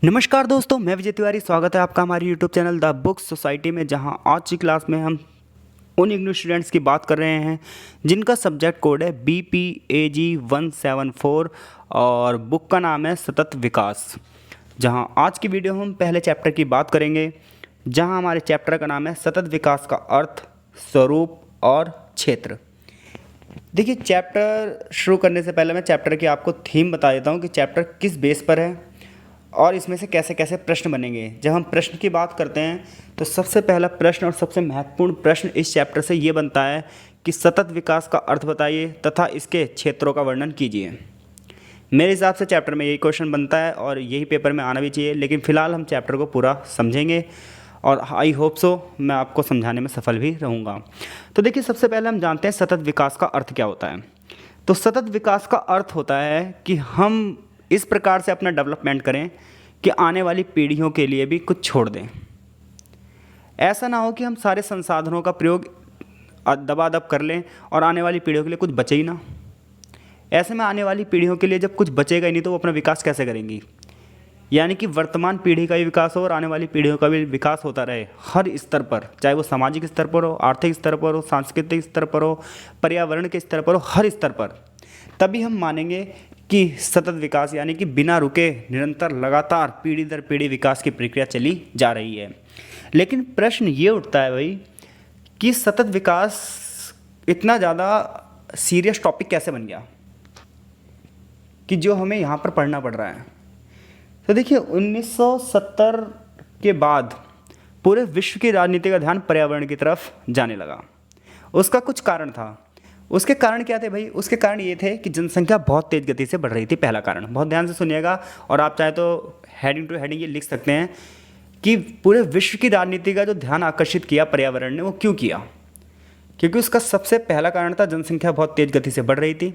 नमस्कार दोस्तों, मैं विजय तिवारी। स्वागत है आपका हमारी YouTube channel the book society में, जहां आज की क्लास में हम उन इग्नू स्टूडेंट्स की बात कर रहे हैं जिनका सब्जेक्ट कोड है BPAG 174 और बुक का नाम है सतत विकास। जहां आज की वीडियो हम पहले चैप्टर की बात करेंगे, जहां हमारे चैप्टर का नाम है सतत विकास का अर्थ, स्वरूप और क्षेत्र। देखिए, चैप्टर शुरू करने से पहले मैं चैप्टर की आपको थीम बता देता हूँ कि चैप्टर किस बेस पर है और इसमें से कैसे कैसे प्रश्न बनेंगे। जब हम प्रश्न की बात करते हैं तो सबसे पहला प्रश्न और सबसे महत्वपूर्ण प्रश्न इस चैप्टर से ये बनता है कि सतत विकास का अर्थ बताइए तथा इसके क्षेत्रों का वर्णन कीजिए। मेरे हिसाब से चैप्टर में यही क्वेश्चन बनता है और यही पेपर में आना भी चाहिए, लेकिन फ़िलहाल हम चैप्टर को पूरा समझेंगे और आई होप सो मैं आपको समझाने में सफल भी रहूँगा। तो देखिए, सबसे पहले हम जानते हैं सतत विकास का अर्थ क्या होता है। तो सतत विकास का अर्थ होता है कि हम इस प्रकार से अपना डेवलपमेंट करें कि आने वाली पीढ़ियों के लिए भी कुछ छोड़ दें। ऐसा ना हो कि हम सारे संसाधनों का प्रयोग दबादब कर लें और आने वाली पीढ़ियों के लिए कुछ बचे ही ना। ऐसे में आने वाली पीढ़ियों के लिए जब कुछ बचेगा ही नहीं तो वो अपना विकास कैसे करेंगी। यानी कि वर्तमान पीढ़ी का भी विकास हो और आने वाली पीढ़ियों का भी विकास होता रहे हर स्तर पर, चाहे वो सामाजिक स्तर पर हो, आर्थिक स्तर पर हो, सांस्कृतिक स्तर पर हो, पर्यावरण के स्तर पर हो, हर स्तर पर। तभी हम मानेंगे कि सतत विकास यानी कि बिना रुके निरंतर लगातार पीढ़ी दर पीढ़ी विकास की प्रक्रिया चली जा रही है। लेकिन प्रश्न ये उठता है भाई कि सतत विकास इतना ज़्यादा सीरियस टॉपिक कैसे बन गया कि जो हमें यहाँ पर पढ़ना पड़ रहा है। तो देखिए, 1970 के बाद पूरे विश्व की राजनीति का ध्यान पर्यावरण की तरफ जाने लगा। उसका कुछ कारण था। उसके कारण क्या थे भाई? उसके कारण ये थे कि जनसंख्या बहुत तेज़ गति से बढ़ रही थी। पहला कारण, बहुत ध्यान से सुनिएगा और आप चाहे तो हेडिंग टू हेडिंग ये लिख सकते हैं कि पूरे विश्व की राजनीति का जो ध्यान आकर्षित किया पर्यावरण ने, वो क्यों किया? क्योंकि उसका सबसे पहला कारण था जनसंख्या बहुत तेज़ गति से बढ़ रही थी,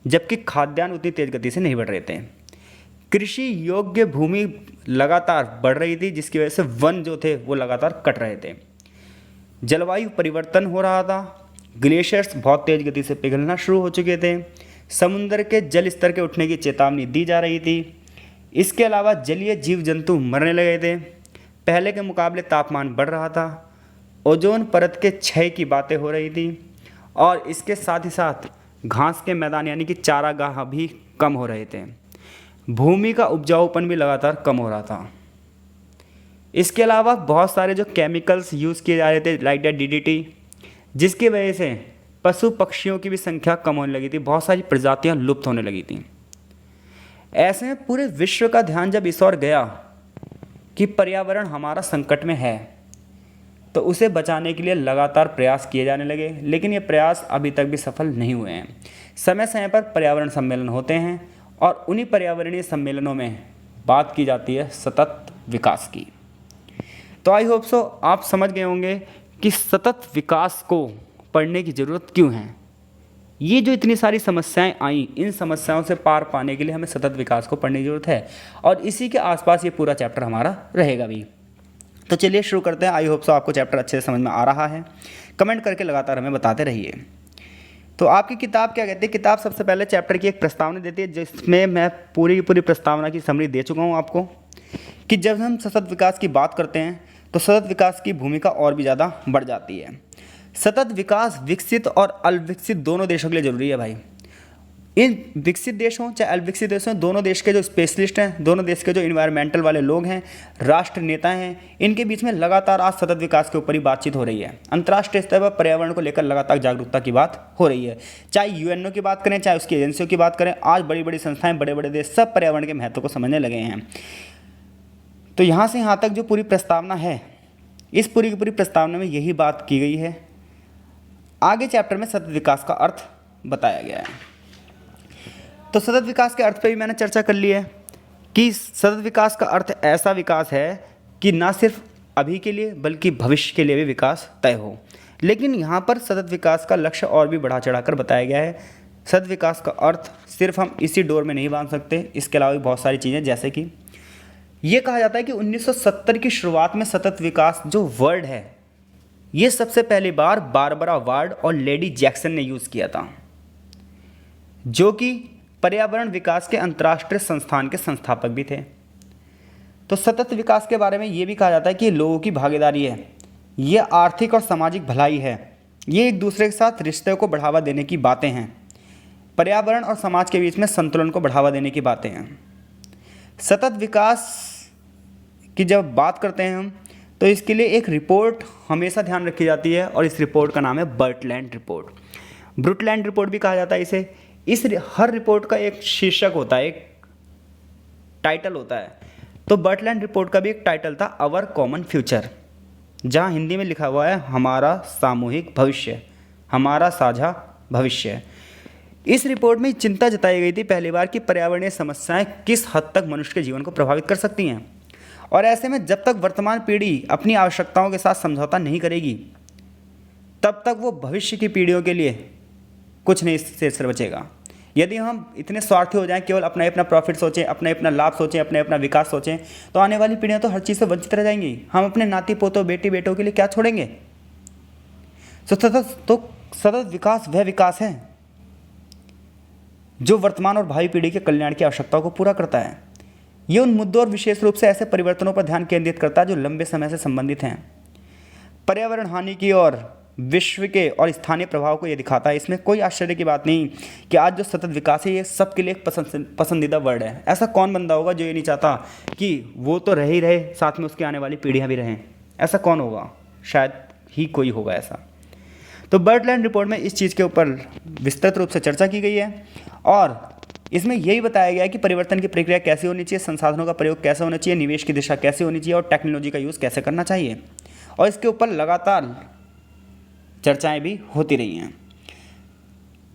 जबकि खाद्यान्न उतनी तेज़ गति से नहीं बढ़ रहे थे। कृषि योग्य भूमि लगातार बढ़ रही थी, जिसकी वजह से वन जो थे वो लगातार कट रहे थे। जलवायु परिवर्तन हो रहा था, ग्लेशियर्स बहुत तेज़ गति से पिघलना शुरू हो चुके थे, समुद्र के जल स्तर के उठने की चेतावनी दी जा रही थी। इसके अलावा जलीय जीव जंतु मरने लगे थे, पहले के मुकाबले तापमान बढ़ रहा था, ओजोन परत के क्षय की बातें हो रही थी और इसके साथ ही साथ घास के मैदान यानी कि चारागाह भी कम हो रहे थे। भूमि का उपजाऊपन भी लगातार कम हो रहा था। इसके अलावा बहुत सारे जो केमिकल्स यूज़ किए जा रहे थे लाइक दैट DDT, जिसकी वजह से पशु पक्षियों की भी संख्या कम होने लगी थी, बहुत सारी प्रजातियां लुप्त होने लगी थी। ऐसे में पूरे विश्व का ध्यान जब इस ओर गया कि पर्यावरण हमारा संकट में है, तो उसे बचाने के लिए लगातार प्रयास किए जाने लगे, लेकिन ये प्रयास अभी तक भी सफल नहीं हुए हैं। समय समय पर पर्यावरण सम्मेलन होते हैं और उन्हीं पर्यावरणीय सम्मेलनों में बात की जाती है सतत विकास की। तो आई होप सो आप समझ गए होंगे कि सतत विकास को पढ़ने की ज़रूरत क्यों है। ये जो इतनी सारी समस्याएं आई, इन समस्याओं से पार पाने के लिए हमें सतत विकास को पढ़ने की ज़रूरत है और इसी के आसपास ये पूरा चैप्टर हमारा रहेगा भी। तो चलिए शुरू करते हैं। आई होप सो आपको चैप्टर अच्छे से समझ में आ रहा है। कमेंट करके लगातार हमें बताते रहिए। तो आपकी किताब क्या कहती है? किताब सबसे पहले चैप्टर की एक प्रस्तावना देती है, जिसमें मैं पूरी की पूरी प्रस्तावना की समरी दे चुका हूँ आपको कि जब हम सतत विकास की बात करते हैं तो सतत विकास की भूमिका और भी ज़्यादा बढ़ जाती है। सतत विकास विकसित और अविकसित दोनों देशों के लिए ज़रूरी है भाई। इन विकसित देश हों चाहे अविकसित देश हों, दोनों देश के जो स्पेशलिस्ट हैं, दोनों देश के जो इन्वायरमेंटल वाले लोग हैं, राष्ट्र नेता हैं, इनके बीच में लगातार आज सतत विकास के ऊपर ही बातचीत हो रही है। अंतर्राष्ट्रीय स्तर पर पर्यावरण को लेकर लगातार जागरूकता की बात हो रही है। चाहे UNO की बात करें, चाहे उसकी एजेंसियों की बात करें, आज बड़ी बड़ी संस्थाएं, बड़े बड़े देश सब पर्यावरण के महत्व को समझने लगे हैं। तो यहाँ से यहाँ तक जो पूरी प्रस्तावना है, इस पूरी की पूरी प्रस्तावना में यही बात की गई है। आगे चैप्टर में सतत विकास का अर्थ बताया गया है। तो सतत विकास के अर्थ पे भी मैंने चर्चा कर ली है कि सतत विकास का अर्थ ऐसा विकास है कि ना सिर्फ अभी के लिए बल्कि भविष्य के लिए भी विकास तय हो। लेकिन यहाँ पर सतत विकास का लक्ष्य और भी बढ़ा चढ़ाकर बताया गया है। सतत विकास का अर्थ सिर्फ हम इसी डोर में नहीं बांध सकते, इसके अलावा भी बहुत सारी चीज़ें, जैसे कि ये कहा जाता है कि 1970 की शुरुआत में सतत विकास जो वर्ड है, ये सबसे पहली बार बारबरा वार्ड और लेडी जैक्सन ने यूज़ किया था, जो कि पर्यावरण विकास के अंतर्राष्ट्रीय संस्थान के संस्थापक भी थे। तो सतत विकास के बारे में ये भी कहा जाता है कि लोगों की भागीदारी है, ये आर्थिक और सामाजिक भलाई है, ये एक दूसरे के साथ रिश्ते को बढ़ावा देने की बातें हैं, पर्यावरण और समाज के बीच में संतुलन को बढ़ावा देने की बातें हैं। सतत विकास की जब बात करते हैं हम, तो इसके लिए एक रिपोर्ट हमेशा ध्यान रखी जाती है और इस रिपोर्ट का नाम है बर्टलैंड रिपोर्ट। ब्रुटलैंड रिपोर्ट भी कहा जाता है इसे। हर रिपोर्ट का एक शीर्षक होता है, एक टाइटल होता है। तो बर्टलैंड रिपोर्ट का भी एक टाइटल था अवर कॉमन फ्यूचर, जहाँ हिंदी में लिखा हुआ है हमारा सामूहिक भविष्य, हमारा साझा भविष्य। इस रिपोर्ट में चिंता जताई गई थी पहली बार कि पर्यावरणीय समस्याएं किस हद तक मनुष्य के जीवन को प्रभावित कर सकती हैं, और ऐसे में जब तक वर्तमान पीढ़ी अपनी आवश्यकताओं के साथ समझौता नहीं करेगी, तब तक वो भविष्य की पीढ़ियों के लिए कुछ नहीं से बचेगा। यदि हम इतने स्वार्थी हो जाएं, केवल अपना अपना प्रॉफिट सोचें, अपना अपना लाभ सोचें, अपने अपना विकास सोचें, तो आने वाली पीढ़ियां तो हर चीज़ से वंचित रह जाएंगी। हम अपने नाती पोतों बेटी बेटों के लिए क्या छोड़ेंगे? तो सतत विकास वह विकास है जो वर्तमान और भावी पीढ़ी के कल्याण की आवश्यकताओं को पूरा करता है। ये उन मुद्दों और विशेष रूप से ऐसे परिवर्तनों पर ध्यान केंद्रित करता है जो लंबे समय से संबंधित हैं। पर्यावरण हानि की और विश्व के और स्थानीय प्रभाव को ये दिखाता है। इसमें कोई आश्चर्य की बात नहीं कि आज जो सतत विकास है ये सबके लिए एक पसंदीदा वर्ड है। ऐसा कौन बंदा होगा जो ये नहीं चाहता कि वो तो रह ही रहे, साथ में उसकी आने वाली पीढ़ियाँ भी रहें? ऐसा कौन होगा? शायद ही कोई होगा ऐसा। तो बर्टलैंड रिपोर्ट में इस चीज़ के ऊपर विस्तृत रूप से चर्चा की गई है और इसमें यही बताया गया है कि परिवर्तन की प्रक्रिया कैसी होनी चाहिए, संसाधनों का प्रयोग कैसे होना चाहिए, निवेश की दिशा कैसे होनी चाहिए और टेक्नोलॉजी का यूज़ कैसे करना चाहिए। और इसके ऊपर लगातार चर्चाएं भी होती रही हैं।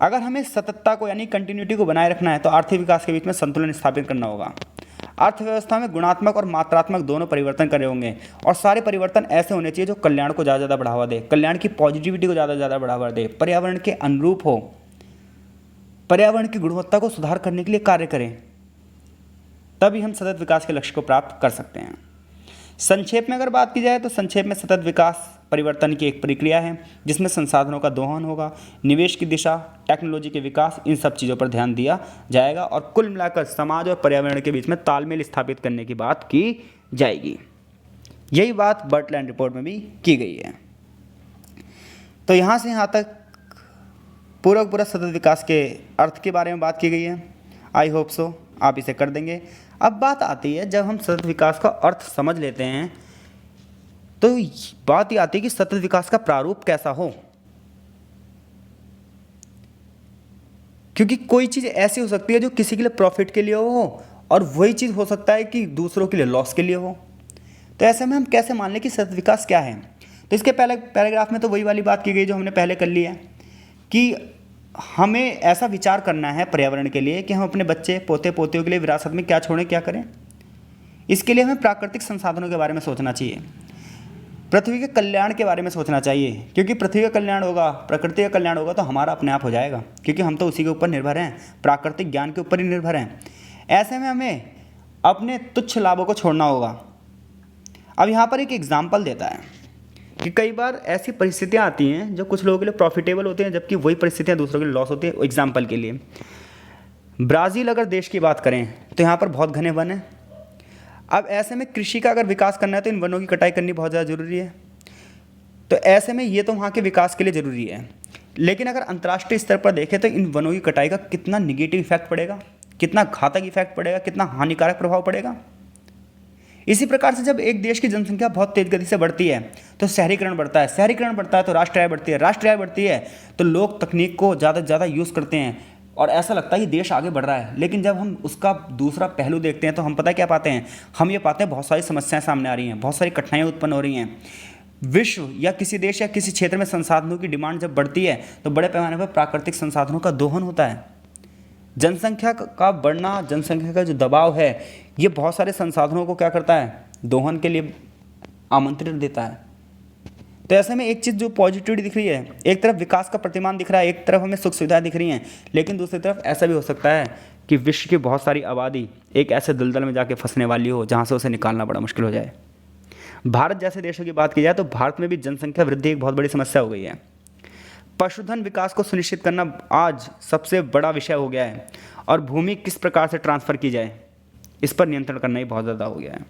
अगर हमें सततता को यानी कंटिन्यूटी को बनाए रखना है तो आर्थिक विकास के बीच में संतुलन स्थापित करना होगा। अर्थव्यवस्था में गुणात्मक और मात्रात्मक दोनों परिवर्तन करे होंगे और सारे परिवर्तन ऐसे होने चाहिए जो कल्याण को ज़्यादा बढ़ावा दे, कल्याण की पॉजिटिविटी को ज़्यादा बढ़ावा दे, पर्यावरण के अनुरूप हो, पर्यावरण की गुणवत्ता को सुधार करने के लिए कार्य करें, तभी हम सतत विकास के लक्ष्य को प्राप्त कर सकते हैं। संक्षेप में अगर बात की जाए तो संक्षेप में सतत विकास परिवर्तन की एक प्रक्रिया है जिसमें संसाधनों का दोहन होगा, निवेश की दिशा, टेक्नोलॉजी के विकास, इन सब चीज़ों पर ध्यान दिया जाएगा और कुल मिलाकर समाज और पर्यावरण के बीच में तालमेल स्थापित करने की बात की जाएगी। यही बात बर्टलैंड रिपोर्ट में भी की गई है। तो यहाँ से यहाँ तक पूरा सतत विकास के अर्थ के बारे में बात की गई है। आई होप सो आप इसे कर देंगे। अब बात आती है, जब हम सतत विकास का अर्थ समझ लेते हैं तो बात ये आती है कि सतत विकास का प्रारूप कैसा हो, क्योंकि कोई चीज़ ऐसी हो सकती है जो किसी के लिए प्रॉफिट के लिए हो और वही चीज़ हो सकता है कि दूसरों के लिए लॉस के लिए हो। तो ऐसे में हम कैसे मान लें कि सतत विकास क्या है? तो इसके पहले पैराग्राफ में तो वही वाली बात की गई जो हमने पहले कर ली है कि हमें ऐसा विचार करना है पर्यावरण के लिए कि हम अपने बच्चे पोते पोतियों के लिए विरासत में क्या छोड़ें, क्या करें। इसके लिए हमें प्राकृतिक संसाधनों के बारे में सोचना चाहिए, पृथ्वी के कल्याण के बारे में सोचना चाहिए, क्योंकि पृथ्वी का कल्याण होगा, प्रकृति का कल्याण होगा तो हमारा अपने आप हो जाएगा, क्योंकि हम तो उसी के ऊपर निर्भर हैं, प्राकृतिक ज्ञान के ऊपर ही निर्भर हैं। ऐसे में हमें अपने तुच्छ लाभों को छोड़ना होगा। अब यहाँ पर एक एग्जाम्पल देता है कि कई बार ऐसी परिस्थितियाँ आती हैं जो कुछ लोगों के लिए प्रॉफिटेबल होती हैं, जबकि वही परिस्थितियाँ दूसरों के लिए लॉस होती है। एग्जाम्पल के लिए ब्राज़ील अगर देश की बात करें तो यहाँ पर बहुत घने वन हैं। अब ऐसे में कृषि का अगर विकास करना है तो इन वनों की कटाई करनी बहुत ज़्यादा ज़रूरी है। तो ऐसे में ये तो वहाँ के विकास के लिए ज़रूरी है, लेकिन अगर अंतर्राष्ट्रीय स्तर पर देखें तो इन वनों की कटाई का कितना निगेटिव इफेक्ट पड़ेगा, कितना घातक इफेक्ट पड़ेगा, कितना हानिकारक प्रभाव पड़ेगा। इसी प्रकार से जब एक देश की जनसंख्या बहुत तेज़ गति से बढ़ती है तो शहरीकरण बढ़ता है, शहरीकरण बढ़ता है तो राष्ट्रीय आय बढ़ती है, राष्ट्रीय आय बढ़ती है तो लोग तकनीक को ज़्यादा से ज़्यादा यूज़ करते हैं और ऐसा लगता है कि देश आगे बढ़ रहा है। लेकिन जब हम उसका दूसरा पहलू देखते हैं तो हम पता क्या पाते हैं, हम ये पाते हैं बहुत सारी समस्याएं सामने आ रही हैं, बहुत सारी कठिनाइयाँ उत्पन्न हो रही हैं। विश्व या किसी देश या किसी क्षेत्र में संसाधनों की डिमांड जब बढ़ती है तो बड़े पैमाने पर प्राकृतिक संसाधनों का दोहन होता है। जनसंख्या का बढ़ना, जनसंख्या का जो दबाव है, ये बहुत सारे संसाधनों को क्या करता है, दोहन के लिए आमंत्रित देता है। तो ऐसे में एक चीज़ जो पॉजिटिविटी दिख रही है, एक तरफ विकास का प्रतिमान दिख रहा है, एक तरफ हमें सुख सुविधाएं दिख रही हैं, लेकिन दूसरी तरफ ऐसा भी हो सकता है कि विश्व की बहुत सारी आबादी एक ऐसे दलदल में जाके फंसने वाली हो जहाँ से उसे निकालना बड़ा मुश्किल हो जाए। भारत जैसे देशों की बात की जाए तो भारत में भी जनसंख्या वृद्धि एक बहुत बड़ी समस्या हो गई है। पशुधन विकास को सुनिश्चित करना आज सबसे बड़ा विषय हो गया है और भूमि किस प्रकार से ट्रांसफ़र की जाए इस पर नियंत्रण करना ही बहुत ज़्यादा हो गया है।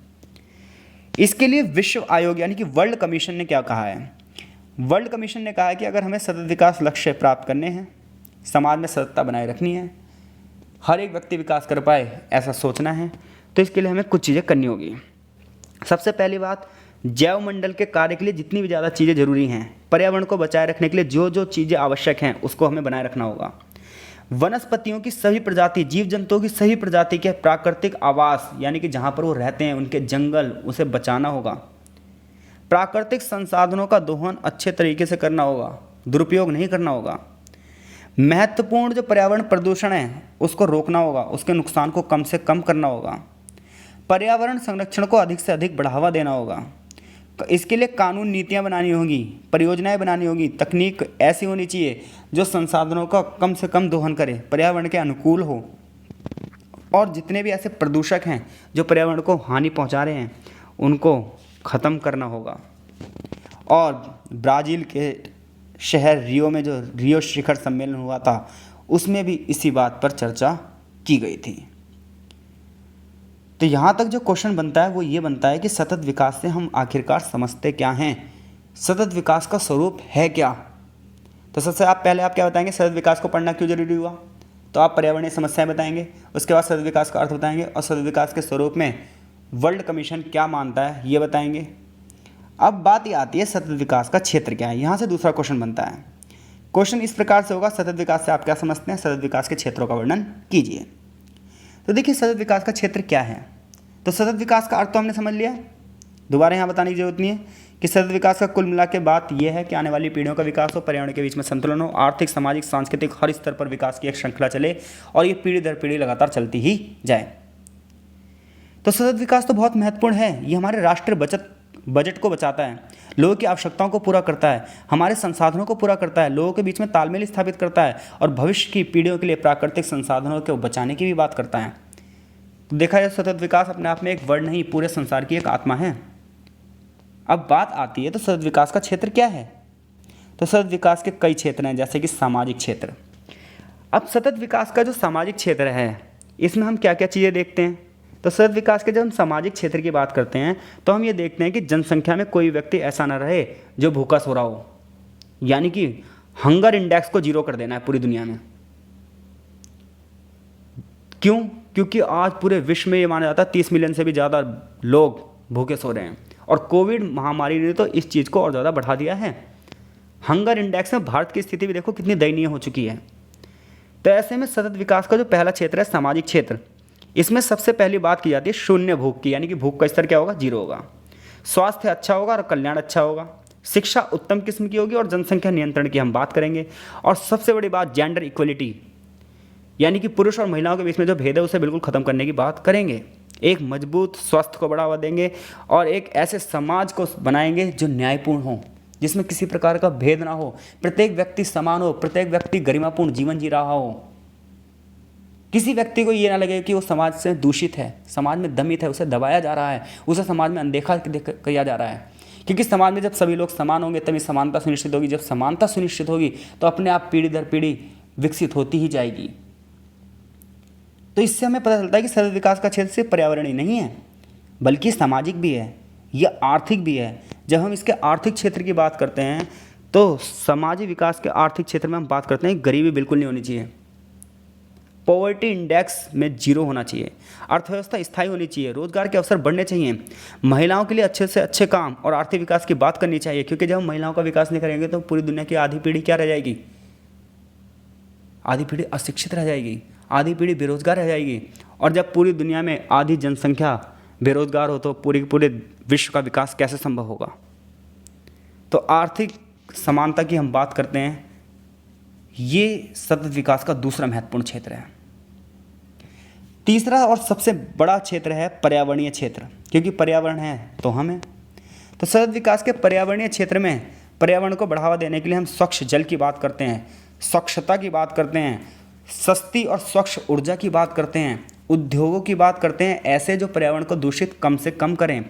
इसके लिए विश्व आयोग यानी कि वर्ल्ड कमीशन ने क्या कहा है? वर्ल्ड कमीशन ने कहा है कि अगर हमें सतत विकास लक्ष्य प्राप्त करने हैं, समाज में सततता बनाए रखनी है, हर एक व्यक्ति विकास कर पाए ऐसा सोचना है, तो इसके लिए हमें कुछ चीज़ें करनी होगी। सबसे पहली बात, जैव मंडल के कार्य के लिए जितनी भी ज़्यादा चीज़ें जरूरी हैं, पर्यावरण को बचाए रखने के लिए जो जो चीज़ें आवश्यक हैं उसको हमें बनाए रखना होगा। वनस्पतियों की सभी प्रजाति, जीव जंतुओं की सभी प्रजाति के प्राकृतिक आवास यानी कि जहाँ पर वो रहते हैं उनके जंगल, उसे बचाना होगा। प्राकृतिक संसाधनों का दोहन अच्छे तरीके से करना होगा, दुरुपयोग नहीं करना होगा। महत्वपूर्ण जो पर्यावरण प्रदूषण है उसको रोकना होगा, उसके नुकसान को कम से कम करना होगा। पर्यावरण संरक्षण को अधिक से अधिक बढ़ावा देना होगा। इसके लिए कानून नीतियाँ बनानी होंगी, परियोजनाएं बनानी होगी, तकनीक ऐसी होनी चाहिए जो संसाधनों का कम से कम दोहन करे, पर्यावरण के अनुकूल हो, और जितने भी ऐसे प्रदूषक हैं जो पर्यावरण को हानि पहुंचा रहे हैं उनको ख़त्म करना होगा। और ब्राज़ील के शहर रियो में जो रियो शिखर सम्मेलन हुआ था उसमें भी इसी बात पर चर्चा की गई थी। तो यहाँ तक जो क्वेश्चन बनता है वो ये बनता है कि सतत विकास से हम आखिरकार समझते क्या हैं, सतत विकास का स्वरूप है क्या। तो सबसे पहले आप क्या बताएंगे, सतत विकास को पढ़ना क्यों जरूरी हुआ? तो आप पर्यावरणीय समस्याएं बताएंगे, उसके बाद सतत विकास का अर्थ बताएंगे, और सतत विकास के स्वरूप में वर्ल्ड कमीशन क्या मानता है ये बताएंगे। अब बात ये आती है सतत विकास का क्षेत्र क्या है। यहाँ से दूसरा क्वेश्चन बनता है। क्वेश्चन इस प्रकार से होगा, सतत विकास से आप क्या समझते हैं, सतत विकास के क्षेत्रों का वर्णन कीजिए। तो देखिए सतत विकास का क्षेत्र क्या है। तो सतत विकास का अर्थ तो हमने समझ लिया, दोबारा यहाँ बताने की जरूरत नहीं है कि सतत विकास का कुल मिला के बात यह है कि आने वाली पीढ़ियों का विकास हो, पर्यावरण के बीच में संतुलन हो, आर्थिक, सामाजिक, सांस्कृतिक हर स्तर पर विकास की एक श्रृंखला चले और ये पीढ़ी दर पीढ़ी लगातार चलती ही जाए। तो सतत विकास तो बहुत महत्वपूर्ण है, ये हमारे राष्ट्रीय बजट को बचाता है, लोगों की आवश्यकताओं को पूरा करता है, हमारे संसाधनों को पूरा करता है, लोगों के बीच में तालमेल स्थापित करता है और भविष्य की पीढ़ियों के लिए प्राकृतिक संसाधनों को बचाने की भी बात करता है। तो देखा जाए सतत विकास अपने आप में एक वर्ड नहीं, पूरे संसार की एक आत्मा है। अब बात आती है तो सतत विकास का क्षेत्र क्या है। तो सतत विकास के कई क्षेत्र हैं, जैसे कि सामाजिक क्षेत्र। अब सतत विकास का जो सामाजिक क्षेत्र है इसमें हम क्या क्या चीज़ें देखते हैं। तो सतत विकास के जब हम सामाजिक क्षेत्र की बात करते हैं तो हम ये देखते हैं कि जनसंख्या में कोई व्यक्ति ऐसा ना रहे जो भूखा सो रहा हो, यानी कि हंगर इंडेक्स को जीरो कर देना है पूरी दुनिया में। क्यों? क्योंकि आज पूरे विश्व में ये माना जाता है 30 मिलियन से भी ज़्यादा लोग भूखे सो रहे हैं, और कोविड महामारी ने तो इस चीज़ को और ज़्यादा बढ़ा दिया है। हंगर इंडेक्स में भारत की स्थिति भी देखो कितनी दयनीय हो चुकी है। तो ऐसे में सतत विकास का जो पहला क्षेत्र है सामाजिक क्षेत्र, इसमें सबसे पहली बात की जाती है शून्य भूख की, यानी कि भूख का स्तर क्या होगा, जीरो होगा। स्वास्थ्य अच्छा होगा और कल्याण अच्छा होगा। शिक्षा उत्तम किस्म की होगी और जनसंख्या नियंत्रण की हम बात करेंगे। और सबसे बड़ी बात जेंडर इक्वलिटी, यानी कि पुरुष और महिलाओं के बीच में जो भेद है उसे बिल्कुल ख़त्म करने की बात करेंगे। एक मजबूत स्वास्थ्य को बढ़ावा देंगे और एक ऐसे समाज को बनाएंगे जो न्यायपूर्ण हो, जिसमें किसी प्रकार का भेद ना हो, प्रत्येक व्यक्ति समान हो, प्रत्येक व्यक्ति गरिमापूर्ण जीवन जी रहा हो। किसी व्यक्ति को ये ना लगे कि वो समाज से दूषित है, समाज में दमित है, उसे दबाया जा रहा है, उसे समाज में अनदेखा किया जा रहा है। क्योंकि समाज में जब सभी लोग समान होंगे तभी समानता सुनिश्चित होगी। जब समानता सुनिश्चित होगी तो अपने आप पीढ़ी दर पीढ़ी विकसित होती ही जाएगी। तो इससे हमें पता चलता है कि सतत विकास का क्षेत्र सिर्फ पर्यावरणीय नहीं है बल्कि सामाजिक भी है, यह आर्थिक भी है। जब हम इसके आर्थिक क्षेत्र की बात करते हैं तो सामाजिक विकास के आर्थिक क्षेत्र में हम बात करते हैं गरीबी बिल्कुल नहीं होनी चाहिए, पॉवर्टी इंडेक्स में जीरो होना चाहिए, अर्थव्यवस्था स्थायी होनी चाहिए, रोजगार के अवसर बढ़ने चाहिए, महिलाओं के लिए अच्छे से अच्छे काम और आर्थिक विकास की बात करनी चाहिए। क्योंकि जब हम महिलाओं का विकास नहीं करेंगे तो पूरी दुनिया की आधी पीढ़ी क्या रह जाएगी, आधी पीढ़ी अशिक्षित रह जाएगी, आधी पीढ़ी बेरोजगार रह जाएगी। और जब पूरी दुनिया में आधी जनसंख्या बेरोजगार हो तो पूरे विश्व का विकास कैसे संभव होगा। तो आर्थिक समानता की हम बात करते हैं, ये सतत विकास का दूसरा महत्वपूर्ण क्षेत्र है। तीसरा और सबसे बड़ा क्षेत्र है पर्यावरणीय क्षेत्र, क्योंकि पर्यावरण है तो हम हैं। तो सतत विकास के पर्यावरणीय क्षेत्र में पर्यावरण को बढ़ावा देने के लिए हम स्वच्छ जल की बात करते हैं, स्वच्छता की बात करते हैं, सस्ती और स्वच्छ ऊर्जा की बात करते हैं, उद्योगों की बात करते हैं ऐसे जो पर्यावरण को दूषित कम से कम करें।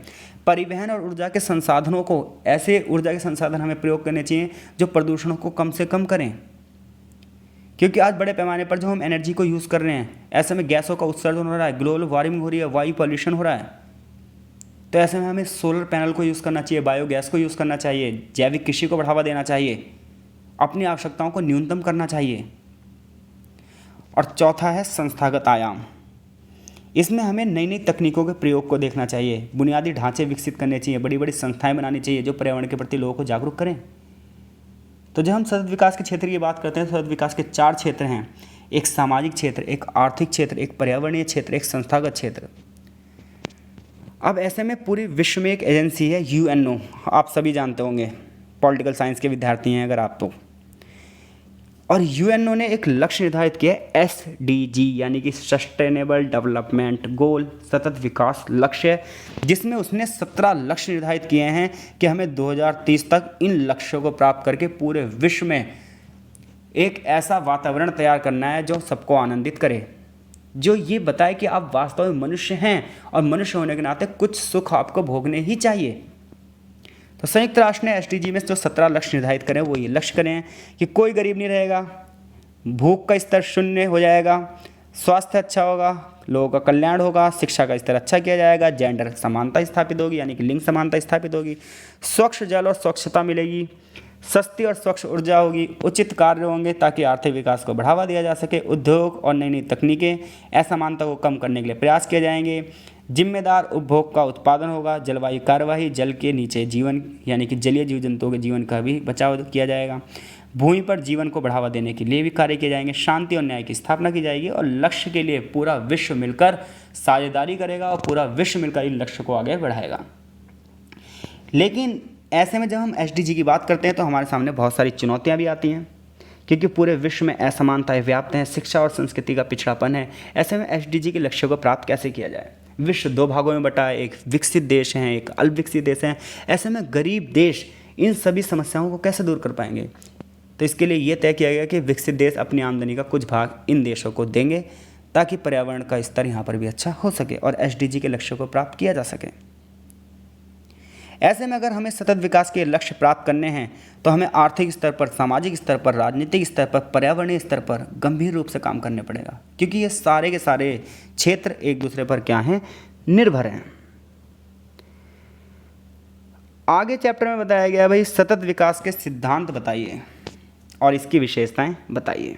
परिवहन और ऊर्जा के संसाधनों को, ऐसे ऊर्जा के संसाधन हमें प्रयोग करने चाहिए जो प्रदूषणों को कम से कम करें। क्योंकि आज बड़े पैमाने पर जो हम एनर्जी को यूज़ कर रहे हैं ऐसे में गैसों का उत्सर्जन हो रहा है, ग्लोबल वार्मिंग हो रही है, वायु पॉल्यूशन हो रहा है। तो ऐसे में हमें सोलर पैनल को यूज़ करना चाहिए, बायोगैस को यूज़ करना चाहिए, जैविक कृषि को बढ़ावा देना चाहिए, अपनी आवश्यकताओं को न्यूनतम करना चाहिए। और चौथा है संस्थागत आयाम। इसमें हमें नई नई तकनीकों के प्रयोग को देखना चाहिए, बुनियादी ढांचे विकसित करने चाहिए, बड़ी बड़ी संस्थाएं बनानी चाहिए जो पर्यावरण के प्रति लोगों को जागरूक करें। तो जब हम सतत विकास के क्षेत्र की बात करते हैं, सतत विकास के 4 क्षेत्र हैं, एक सामाजिक क्षेत्र, एक आर्थिक क्षेत्र, एक पर्यावरणीय क्षेत्र, एक संस्थागत क्षेत्र। अब ऐसे में पूरी विश्व में एक एजेंसी है UNO, आप सभी जानते होंगे, पॉलिटिकल साइंस के विद्यार्थी हैं अगर आप तो। और UNO ने एक लक्ष्य निर्धारित किया है SDG, यानी कि सस्टेनेबल डेवलपमेंट गोल, सतत विकास लक्ष्य, जिसमें उसने 17 लक्ष्य निर्धारित किए हैं कि हमें 2030 तक इन लक्ष्यों को प्राप्त करके पूरे विश्व में एक ऐसा वातावरण तैयार करना है जो सबको आनंदित करे, जो ये बताए कि आप वास्तव में मनुष्य हैं और मनुष्य होने के नाते कुछ सुख आपको भोगने ही चाहिए। तो संयुक्त राष्ट्र ने SDG में जो 17 लक्ष्य निर्धारित करें वो ये लक्ष्य करें कि कोई गरीब नहीं रहेगा, भूख का स्तर 0 हो जाएगा, स्वास्थ्य अच्छा होगा, लोगों का कल्याण होगा, शिक्षा का स्तर अच्छा किया जाएगा, जेंडर समानता स्थापित होगी यानी कि लिंग समानता स्थापित होगी, स्वच्छ जल और स्वच्छता मिलेगी, सस्ती और स्वच्छ ऊर्जा होगी, उचित कार्य होंगे ताकि आर्थिक विकास को बढ़ावा दिया जा सके, उद्योग और नई नई तकनीकें असमानता को कम करने के लिए प्रयास किए जाएंगे, जिम्मेदार उपभोग का उत्पादन होगा, जलवायु कार्यवाही, जल के नीचे जीवन यानी कि जलीय जीव जंतुओं के जीवन का भी बचाव किया जाएगा, भूमि पर जीवन को बढ़ावा देने के लिए भी कार्य किए जाएंगे, शांति और न्याय की स्थापना की जाएगी और लक्ष्य के लिए पूरा विश्व मिलकर साझेदारी करेगा और पूरा विश्व मिलकर इन लक्ष्य को आगे बढ़ाएगा। लेकिन ऐसे में जब हम SDG की बात करते हैं तो हमारे सामने बहुत सारी चुनौतियाँ भी आती हैं, क्योंकि पूरे विश्व में असमानताएं व्याप्त हैं, शिक्षा और संस्कृति का पिछड़ापन है। ऐसे में SDG के लक्ष्यों को प्राप्त कैसे किया जाए? विश्व 2 भागों में बटा है, एक विकसित देश हैं, एक अल्पविकसित देश हैं। ऐसे में गरीब देश इन सभी समस्याओं को कैसे दूर कर पाएंगे? तो इसके लिए ये तय किया गया कि विकसित देश अपनी आमदनी का कुछ भाग इन देशों को देंगे ताकि पर्यावरण का स्तर यहाँ पर भी अच्छा हो सके और SDG के लक्ष्यों को प्राप्त किया जा सके। ऐसे में अगर हमें सतत विकास के लक्ष्य प्राप्त करने हैं तो हमें आर्थिक स्तर पर, सामाजिक स्तर पर, राजनीतिक स्तर पर, पर्यावरणीय स्तर पर गंभीर रूप से काम करने पड़ेगा, क्योंकि ये सारे के सारे क्षेत्र एक दूसरे पर क्या हैं? निर्भर हैं। आगे चैप्टर में बताया गया है भाई सतत विकास के सिद्धांत बताइए और इसकी विशेषताएं बताइए।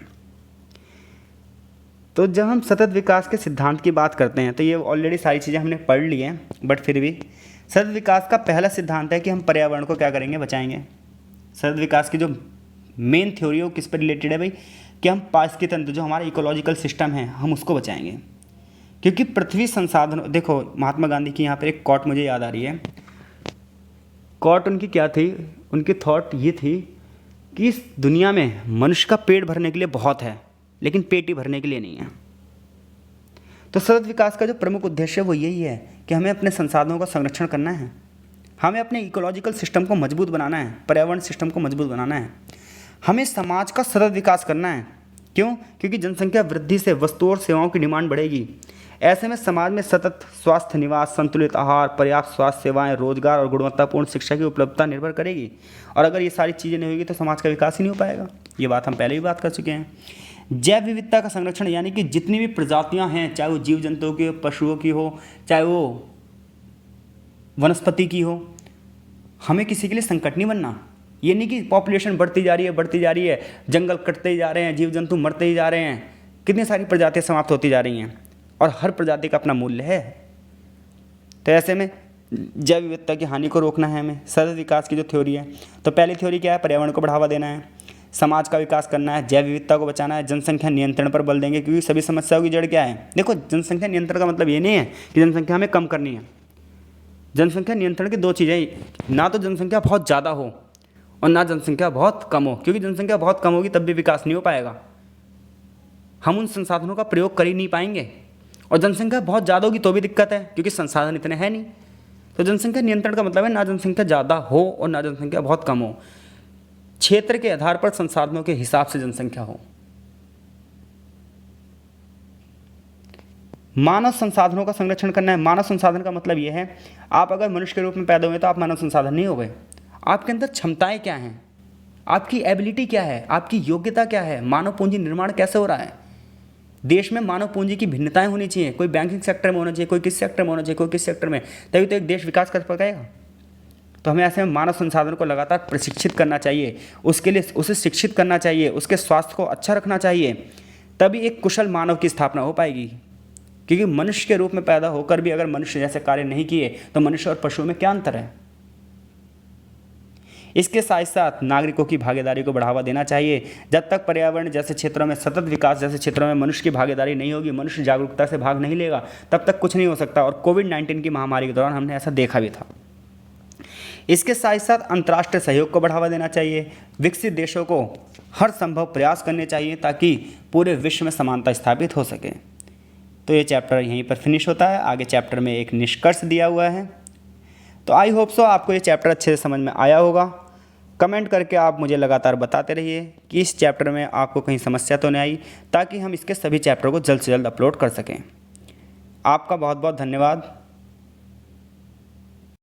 तो जब हम सतत विकास के सिद्धांत की बात करते हैं तो ये ऑलरेडी सारी चीज़ें हमने पढ़ ली हैं, बट फिर भी सतत विकास का पहला सिद्धांत है कि हम पर्यावरण को क्या करेंगे? बचाएंगे। सतत विकास की जो मेन थ्योरी है वो किस पर रिलेटेड है भाई? कि हम पारिस्थितिकी तंत्र, जो हमारा इकोलॉजिकल सिस्टम है, हम उसको बचाएंगे, क्योंकि पृथ्वी संसाधन, देखो महात्मा गांधी की यहाँ पर एक कोट मुझे याद आ रही है। कोट उनकी क्या थी? उनकी थॉट ये थी कि इस दुनिया में मनुष्य का पेट भरने के लिए बहुत है, लेकिन पेट ही भरने के लिए नहीं है। तो सतत विकास का जो प्रमुख उद्देश्य है वो यही है कि हमें अपने संसाधनों का संरक्षण करना है, हमें अपने इकोलॉजिकल सिस्टम को मजबूत बनाना है, पर्यावरण सिस्टम को मजबूत बनाना है, हमें समाज का सतत विकास करना है। क्यों? क्योंकि जनसंख्या वृद्धि से वस्तुओं और सेवाओं की डिमांड बढ़ेगी। ऐसे में समाज में सतत स्वास्थ्य, निवास, संतुलित आहार, पर्याप्त स्वास्थ्य सेवाएं, रोजगार और गुणवत्तापूर्ण शिक्षा की उपलब्धता निर्भर करेगी। और अगर ये सारी चीज़ें नहीं होगी तो समाज का विकास ही नहीं हो पाएगा। ये बात हम पहले भी बात कर चुके हैं। जैव विविधता का संरक्षण, यानी कि जितनी भी प्रजातियां हैं, चाहे वो जीव जंतुओं की हो, पशुओं की हो, चाहे वो वनस्पति की हो, हमें किसी के लिए संकट नहीं बनना। ये नहीं कि पॉपुलेशन बढ़ती जा रही है, जंगल कटते ही जा रहे हैं, जीव जंतु मरते ही जा रहे हैं, कितनी सारी प्रजातियां समाप्त होती जा रही हैं और हर प्रजाति का अपना मूल्य है। तो ऐसे में जैव विविधता की हानि को रोकना है हमें। सतत विकास की जो थ्योरी है, तो पहली थ्योरी क्या है? पर्यावरण को बढ़ावा देना है, समाज का विकास करना है, जैव विविधता को बचाना है, जनसंख्या नियंत्रण पर बल देंगे, क्योंकि सभी समस्याओं की जड़ क्या है? देखो, जनसंख्या नियंत्रण का मतलब ये नहीं है कि जनसंख्या हमें कम करनी है। जनसंख्या नियंत्रण की 2 चीज़ें, ना तो जनसंख्या बहुत ज़्यादा हो और ना जनसंख्या बहुत कम हो, क्योंकि जनसंख्या बहुत कम होगी तब भी विकास नहीं हो पाएगा, हम उन संसाधनों का प्रयोग कर ही नहीं पाएंगे। और जनसंख्या बहुत ज़्यादा होगी तो भी दिक्कत है, क्योंकि संसाधन इतने हैं नहीं। तो जनसंख्या नियंत्रण का मतलब है ना जनसंख्या ज़्यादा हो और ना जनसंख्या बहुत कम हो, क्षेत्र के आधार पर संसाधनों के हिसाब से जनसंख्या हो। मानव संसाधनों का संरक्षण करना है। मानव संसाधन का मतलब यह है, आप अगर मनुष्य के रूप में पैदा हुए तो आप मानव संसाधन नहीं हो गए। आपके अंदर क्षमताएं क्या हैं, आपकी एबिलिटी क्या है, आपकी योग्यता क्या है, मानव पूंजी निर्माण कैसे हो रहा है, देश में मानव पूंजी की भिन्नताएं होनी चाहिए, कोई बैंकिंग सेक्टर में होना चाहिए, कोई किस सेक्टर में होना चाहिए, कोई किस सेक्टर में, तभी तो एक देश विकास कर पाएगा। तो हमें ऐसे में मानव संसाधन को लगातार प्रशिक्षित करना चाहिए, उसके लिए उसे शिक्षित करना चाहिए, उसके स्वास्थ्य को अच्छा रखना चाहिए, तभी एक कुशल मानव की स्थापना हो पाएगी। क्योंकि मनुष्य के रूप में पैदा होकर भी अगर मनुष्य जैसे कार्य नहीं किए तो मनुष्य और पशुओं में क्या अंतर है। इसके साथ साथ नागरिकों की भागीदारी को बढ़ावा देना चाहिए। जब तक पर्यावरण जैसे क्षेत्रों में, सतत विकास जैसे क्षेत्रों में मनुष्य की भागीदारी नहीं होगी, मनुष्य जागरूकता से भाग नहीं लेगा, तब तक कुछ नहीं हो सकता। और कोविड-19 की महामारी के दौरान हमने ऐसा देखा भी था। इसके साथ साथ अंतर्राष्ट्रीय सहयोग को बढ़ावा देना चाहिए। विकसित देशों को हर संभव प्रयास करने चाहिए ताकि पूरे विश्व में समानता स्थापित हो सके। तो ये चैप्टर यहीं पर फिनिश होता है। आगे चैप्टर में एक निष्कर्ष दिया हुआ है। तो आई होप सो आपको ये चैप्टर अच्छे से समझ में आया होगा। कमेंट करके आप मुझे लगातार बताते रहिए कि इस चैप्टर में आपको कहीं समस्या तो नहीं आई, ताकि हम इसके सभी चैप्टर को जल्द से जल्द अपलोड कर सकें। आपका बहुत बहुत धन्यवाद।